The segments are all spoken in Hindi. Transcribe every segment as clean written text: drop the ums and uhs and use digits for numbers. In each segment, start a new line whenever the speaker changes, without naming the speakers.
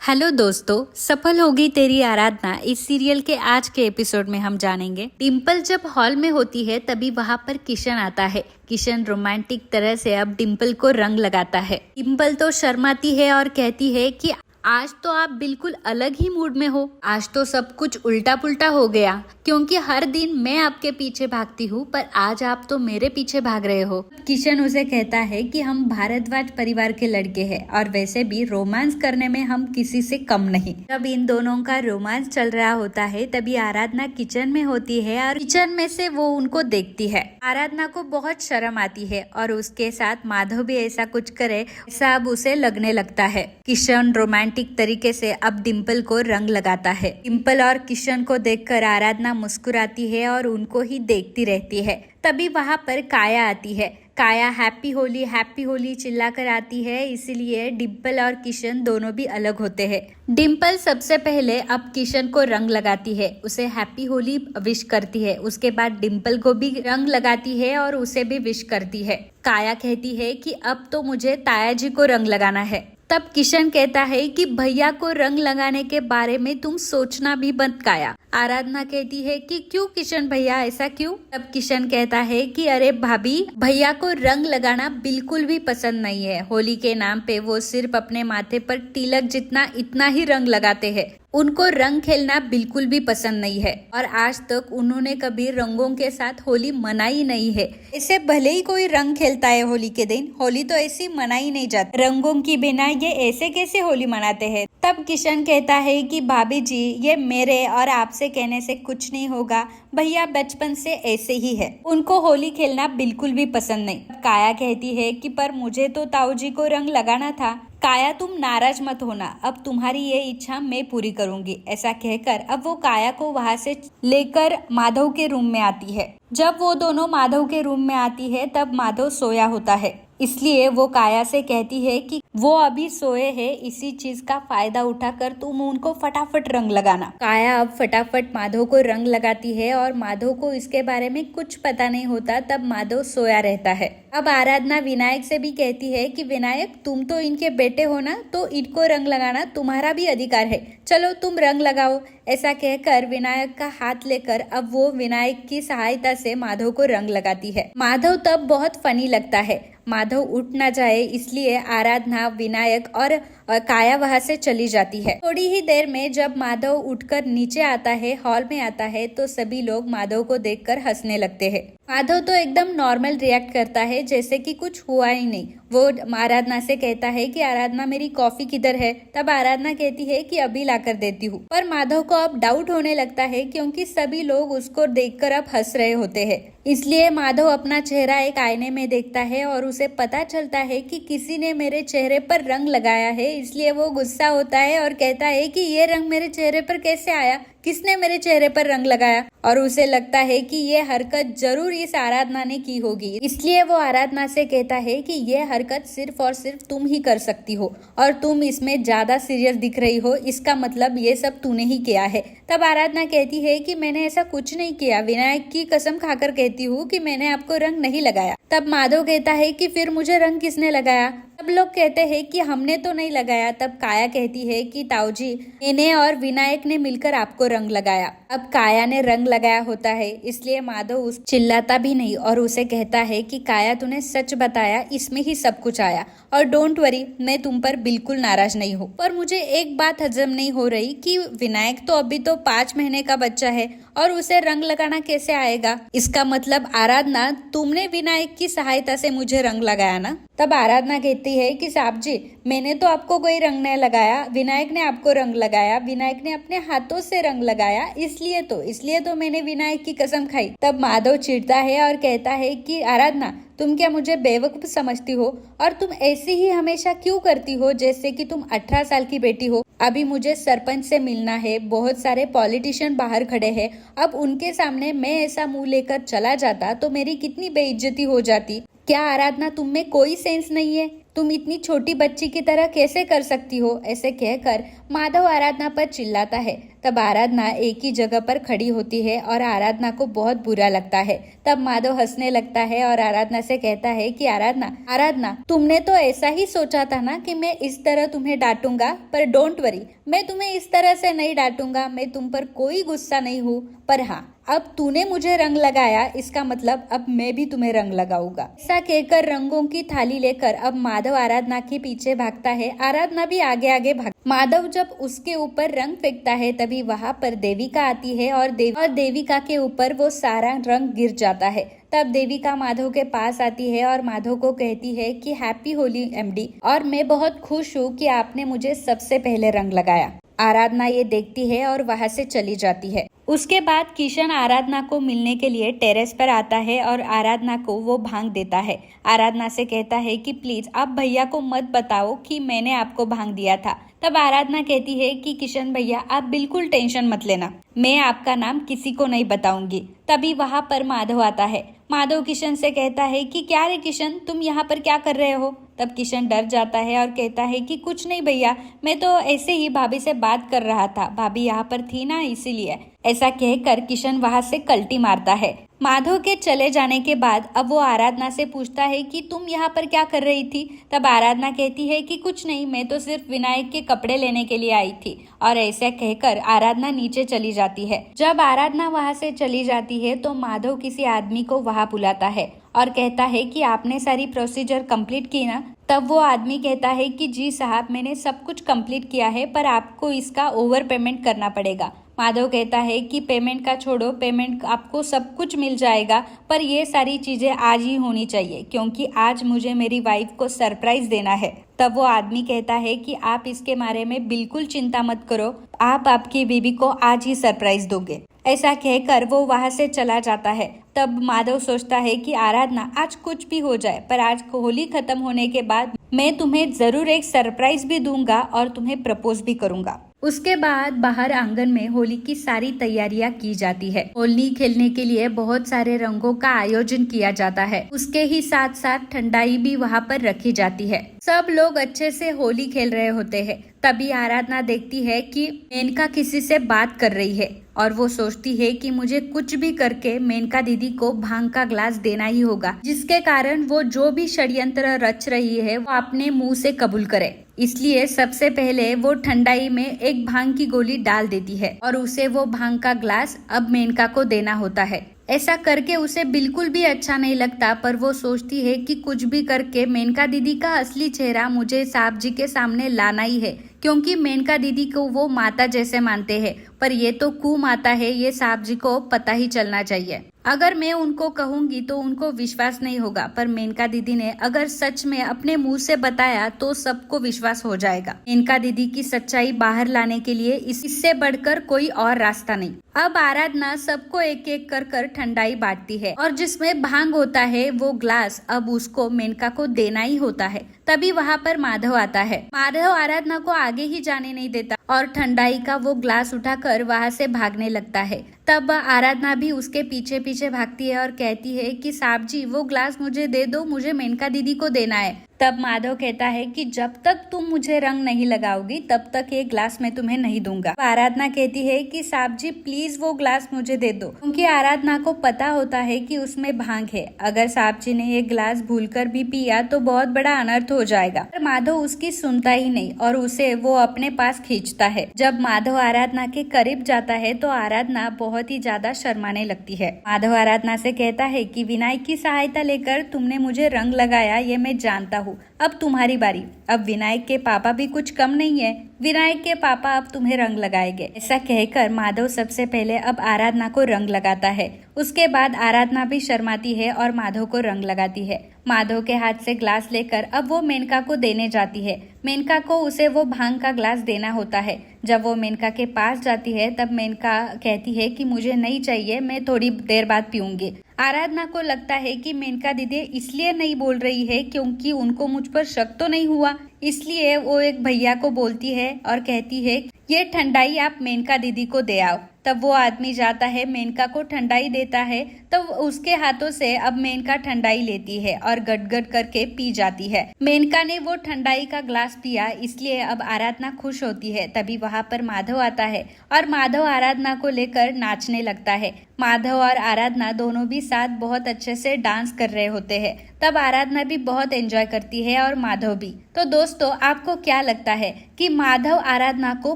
हेलो दोस्तों, सफल होगी तेरी आराधना इस सीरियल के आज के एपिसोड में हम जानेंगे। डिम्पल जब हॉल में होती है तभी वहाँ पर किशन आता है। किशन रोमांटिक तरह से अब डिम्पल को रंग लगाता है। डिम्पल तो शर्माती है और कहती है कि आज तो आप बिल्कुल अलग ही मूड में हो। आज तो सब कुछ उल्टा पुल्टा हो गया, क्योंकि हर दिन मैं आपके पीछे भागती हूँ पर आज आप तो मेरे पीछे भाग रहे हो। किशन उसे कहता है कि हम भारद्वाज परिवार के लड़के हैं और वैसे भी रोमांस करने में हम किसी से कम नहीं। जब इन दोनों का रोमांस चल रहा होता है तभी आराधना किचन में होती है और किचन में से वो उनको देखती है। आराधना को बहुत शर्म आती है और उसके साथ माधव भी ऐसा कुछ करे ऐसा अब उसे लगने लगता है। किशन रोमांटिक तरीके से अब डिम्पल को रंग लगाता है। डिम्पल और किशन को देखकर आराधना मुस्कुराती है और उनको ही देखती रहती है। तभी वहाँ पर काया आती है। काया हैप्पी होली चिल्लाकर आती है, इसीलिए डिम्पल और किशन दोनों भी अलग होते हैं। डिम्पल सबसे पहले अब किशन को रंग लगाती है, उसे हैप्पी होली विश करती है। उसके बाद डिम्पल को भी रंग लगाती है और उसे भी विश करती है। काया कहती है कि अब तो मुझे ताया जी को रंग लगाना है। तब किशन कहता है कि भैया को रंग लगाने के बारे में तुम सोचना भी मत काया। आराधना कहती है कि क्यों किशन भैया, ऐसा क्यों? तब किशन कहता है कि अरे भाभी, भैया को रंग लगाना बिल्कुल भी पसंद नहीं है। होली के नाम पे वो सिर्फ अपने माथे पर तिलक जितना इतना ही रंग लगाते हैं। उनको रंग खेलना बिल्कुल भी पसंद नहीं है और आज तक उन्होंने कभी रंगों के साथ होली मनाई नहीं है। इसे भले ही कोई रंग खेलता है होली के दिन, होली तो ऐसी मनाई नहीं जाती। रंगों की बिना ये ऐसे कैसे होली मनाते हैं? तब किशन कहता है कि भाभी जी, ये मेरे और आपसे कहने से कुछ नहीं होगा। भैया बचपन से ऐसे ही है, उनको होली खेलना बिल्कुल भी पसंद नहीं। काया कहती है कि पर मुझे तो ताऊ जी को रंग लगाना था। काया, तुम नाराज मत होना, अब तुम्हारी ये इच्छा मैं पूरी करूंगी। ऐसा कहकर अब वो काया को वहां से लेकर माधव के रूम में आती है। जब वो दोनों माधव के रूम में आती है तब माधव सोया होता है, इसलिए वो काया से कहती है कि वो अभी सोए हैं, इसी चीज का फायदा उठाकर तुम उनको फटाफट रंग लगाना। काया अब फटाफट माधव को रंग लगाती है और माधव को इसके बारे में कुछ पता नहीं होता। तब माधव सोया रहता है। अब आराधना विनायक से भी कहती है कि विनायक, तुम तो इनके बेटे हो ना, तो इनको रंग लगाना तुम्हारा भी अधिकार है, चलो तुम रंग लगाओ। ऐसा कहकर विनायक का हाथ लेकर अब वो विनायक की सहायता से माधव को रंग लगाती है। माधव तब बहुत फनी लगता है। माधव उठ ना जाए इसलिए आराधना, विनायक और काया वहां से चली जाती है। थोड़ी ही देर में जब माधव उठकर नीचे आता है, हॉल में आता है, तो सभी लोग माधव को देखकर हंसने लगते हैं। माधव तो एकदम नॉर्मल रिएक्ट करता है, जैसे कि कुछ हुआ ही नहीं। वो आराधना से कहता है कि आराधना, मेरी कॉफी किधर है? तब आराधना कहती है कि अभी लाकर देती हूँ। पर माधव को अब डाउट होने लगता है, क्योंकि सभी लोग उसको देखकर अब हंस रहे होते हैं। इसलिए माधव अपना चेहरा एक आईने में देखता है और उसे पता चलता है कि किसी ने मेरे चेहरे पर रंग लगाया है। इसलिए वो गुस्सा होता है और कहता है कि ये रंग मेरे चेहरे पर कैसे आया, किसने मेरे चेहरे पर रंग लगाया? और उसे लगता है कि ये हरकत जरूर इस आराधना ने की होगी। इसलिए वो आराधना से कहता है कि ये हरकत सिर्फ और सिर्फ तुम ही कर सकती हो और तुम इसमें ज्यादा सीरियस दिख रही हो, इसका मतलब ये सब तूने ही किया है। तब आराधना कहती है कि मैंने ऐसा कुछ नहीं किया, विनायक की कसम खाकर कहती हूँ कि मैंने आपको रंग नहीं लगाया। तब माधव कहता है कि फिर मुझे रंग किसने लगाया? सब लोग कहते हैं कि हमने तो नहीं लगाया। तब काया कहती है कि ताऊ जी, मैंने और विनायक ने मिलकर आपको रंग लगाया। अब काया ने रंग लगाया होता है, इसलिए माधव उस चिल्लाता भी नहीं और उसे कहता है कि काया, तूने सच बताया, इसमें ही सब कुछ आया और डोंट वरी, मैं तुम पर बिल्कुल नाराज नहीं हूँ। पर मुझे एक बात हजम नहीं हो रही कि विनायक तो अभी तो 5 महीने का बच्चा है और उसे रंग लगाना कैसे आएगा? इसका मतलब आराधना, तुमने विनायक की सहायता से मुझे रंग लगाया ना? तब आराधना कहती है कि साहब जी, मैंने तो आपको कोई रंग नहीं लगाया, विनायक ने आपको रंग लगाया, विनायक ने अपने हाथों से रंग लगाया, इसलिए तो मैंने विनायक की कसम खाई। तब माधव चिढ़ता है और कहता है कि आराधना, तुम क्या मुझे बेवकूफ समझती हो? और तुम ऐसे ही हमेशा क्यों करती हो जैसे कि तुम 18 साल की बेटी हो? अभी मुझे सरपंच से मिलना है, बहुत सारे पॉलिटिशियन बाहर खड़े हैं, अब उनके सामने मैं ऐसा मुंह लेकर चला जाता तो मेरी कितनी बेइज्जती हो जाती। क्या आराधना, तुम में कोई सेंस नहीं है? तुम इतनी छोटी बच्ची की तरह कैसे कर सकती हो? ऐसे कहकर माधव आराधना पर चिल्लाता है। तब आराधना एक ही जगह पर खड़ी होती है और आराधना को बहुत बुरा लगता है। तब माधव हंसने लगता है और आराधना से कहता है कि आराधना आराधना तुमने तो ऐसा ही सोचा था ना कि मैं इस तरह तुम्हें डांटूंगा, पर डोंट वरी, मैं तुम्हें इस तरह से नहीं डांटूंगा। मैं तुम पर कोई गुस्सा नहीं हूँ, पर हाँ, अब तूने मुझे रंग लगाया, इसका मतलब अब मैं भी तुम्हें रंग लगाऊंगा। ऐसा कहकर रंगों की थाली लेकर अब माधव आराधना के पीछे भागता है। आराधना भी आगे आगे भाग। माधव जब उसके ऊपर रंग फेंकता है तभी वहां पर देविका आती है और देविका के ऊपर वो सारा रंग गिर जाता है। तब देविका माधव के पास आती है और माधव को कहती है कि हैप्पी होली एमडी, और मैं बहुत खुश हूँ कि आपने मुझे सबसे पहले रंग लगाया। आराधना ये देखती है और वहां से चली जाती है। उसके बाद किशन आराधना को मिलने के लिए टेरेस पर आता है और आराधना को वो भांग देता है। आराधना से कहता है कि प्लीज आप भैया को मत बताओ कि मैंने आपको भांग दिया था। तब आराधना कहती है कि किशन भैया आप बिल्कुल टेंशन मत लेना, मैं आपका नाम किसी को नहीं बताऊंगी। तभी वहां पर माधव आता है। माधव किशन से कहता है कि क्या रे किशन, तुम यहाँ पर क्या कर रहे हो? तब किशन डर जाता है और कहता है कि कुछ नहीं भैया, मैं तो ऐसे ही भाभी से बात कर रहा था, भाभी यहाँ पर थी ना इसीलिए। ऐसा कहकर किशन वहां से कल्टी मारता है। माधव के चले जाने के बाद अब वो आराधना से पूछता है कि तुम यहाँ पर क्या कर रही थी? तब आराधना कहती है कि कुछ नहीं, मैं तो सिर्फ विनायक के कपड़े लेने के लिए आई थी। और ऐसे कहकर आराधना नीचे चली जाती है। जब आराधना वहां से चली जाती है तो माधव किसी आदमी को वहां बुलाता है और कहता है कि आपने सारी प्रोसीजर कंप्लीट की ना? तब वो आदमी कहता है कि जी साहब, मैंने सब कुछ कंप्लीट किया है, पर आपको इसका ओवर पेमेंट करना पड़ेगा। माधव कहता है कि पेमेंट का छोड़ो, पेमेंट आपको सब कुछ मिल जाएगा, पर ये सारी चीजें आज ही होनी चाहिए क्योंकि आज मुझे मेरी वाइफ को सरप्राइज देना है। तब वो आदमी कहता है कि आप इसके बारे में बिल्कुल चिंता मत करो, आप आपकी बीबी को आज ही सरप्राइज दोगे। ऐसा कहकर वो वहां से चला जाता है। तब माधव सोचता है कि आराधना आज कुछ भी हो जाए, पर आज होली खत्म होने के बाद मैं तुम्हें जरूर एक सरप्राइज भी दूंगा और तुम्हें प्रपोज भी करूंगा। उसके बाद बाहर आंगन में होली की सारी तैयारियां की जाती है। होली खेलने के लिए बहुत सारे रंगों का आयोजन किया जाता है। उसके ही साथ साथ ठंडाई भी वहां पर रखी जाती है। सब लोग अच्छे से होली खेल रहे होते हैं। तभी आराधना देखती है कि मेनका किसी से बात कर रही है और वो सोचती है कि मुझे कुछ भी करके मेनका दीदी को भांग का ग्लास देना ही होगा, जिसके कारण वो जो भी षड्यंत्र रच रही है वो अपने मुंह से कबूल करे। इसलिए सबसे पहले वो ठंडाई में एक भांग की गोली डाल देती है और उसे वो भांग का ग्लास अब मेनका को देना होता है। ऐसा करके उसे बिल्कुल भी अच्छा नहीं लगता, पर वो सोचती है कि कुछ भी करके मेनका दीदी का असली चेहरा मुझे साहब जी के सामने लाना ही है, क्योंकि मेनका दीदी को वो माता जैसे मानते हैं, पर ये तो कुमाता है, ये साहब जी को पता ही चलना चाहिए। अगर मैं उनको कहूंगी तो उनको विश्वास नहीं होगा, पर मेनका दीदी ने अगर सच में अपने मुंह से बताया तो सबको विश्वास हो जाएगा। मेनका दीदी की सच्चाई बाहर लाने के लिए इससे बढ़कर कोई और रास्ता नहीं। अब आराधना सबको एक एक कर कर ठंडाई बांटती है और जिसमें भांग होता है वो ग्लास अब उसको मेनका को देना ही होता है। तभी वहाँ पर माधव आता है। माधव आराधना को आगे ही जाने नहीं देता और ठंडाई का वो ग्लास उठाकर वहाँ से भागने लगता है। तब आराधना भी उसके पीछे पीछे भागती है और कहती है कि साहब जी वो ग्लास मुझे दे दो, मुझे मेनका दीदी को देना है। तब माधव कहता है कि जब तक तुम मुझे रंग नहीं लगाओगी तब तक ये ग्लास मैं तुम्हें नहीं दूंगा। आराधना कहती है कि साहब जी प्लीज वो ग्लास मुझे दे दो, क्योंकि आराधना को पता होता है कि उसमें भांग है। अगर साहब जी ने ये ग्लास भूलकर भी पिया तो बहुत बड़ा अनर्थ हो जाएगा। पर माधव उसकी सुनता ही नहीं और उसे वो अपने पास खींचता है। जब माधव आराधना के करीब जाता है तो आराधना बहुत ही ज्यादा शर्माने लगती है। माधव आराधना से कहता है कि विनायक की सहायता लेकर तुमने मुझे रंग लगाया, ये मैं जानता हूँ, अब तुम्हारी बारी। अब विनायक के पापा भी कुछ कम नहीं है, विनायक के पापा अब तुम्हें रंग लगाएंगे। ऐसा कहकर माधव सबसे पहले अब आराधना को रंग लगाता है। उसके बाद आराधना भी शर्माती है और माधव को रंग लगाती है। माधव के हाथ से ग्लास लेकर अब वो मेनका को देने जाती है। मेनका को उसे वो भांग का ग्लास देना होता है। जब वो मेनका के पास जाती है तब मेनका कहती है कि मुझे नहीं चाहिए, मैं थोड़ी देर बाद पीऊंगी। आराधना को लगता है कि मेनका दीदी इसलिए नहीं बोल रही है क्योंकि उनको मुझ पर शक तो नहीं हुआ, इसलिए वो एक भैया को बोलती है और कहती है ये ठंडाई आप मेनका दीदी को दे आओ। तब वो आदमी जाता है, मेनका को ठंडाई देता है, तो उसके हाथों से अब मेनका ठंडाई लेती है और गट-गट करके पी जाती है। मेनका ने वो ठंडाई का ग्लास पिया, इसलिए अब आराधना खुश होती है। तभी वहां पर माधव आता है और माधव आराधना को लेकर नाचने लगता है। माधव और आराधना दोनों भी साथ बहुत अच्छे से डांस कर रहे होते हैं। तब आराधना भी बहुत एंजॉय करती है और माधव भी। तो दोस्तों, आपको क्या लगता है कि माधव आराधना को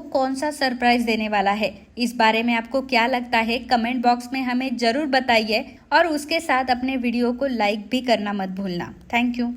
कौन सा सरप्राइज देने वाला है? इस बारे में आपको क्या लगता है? कमेंट बॉक्स में हमें जरूर बताइए और उसके साथ अपने वीडियो को लाइक भी करना मत भूलना। Thank you.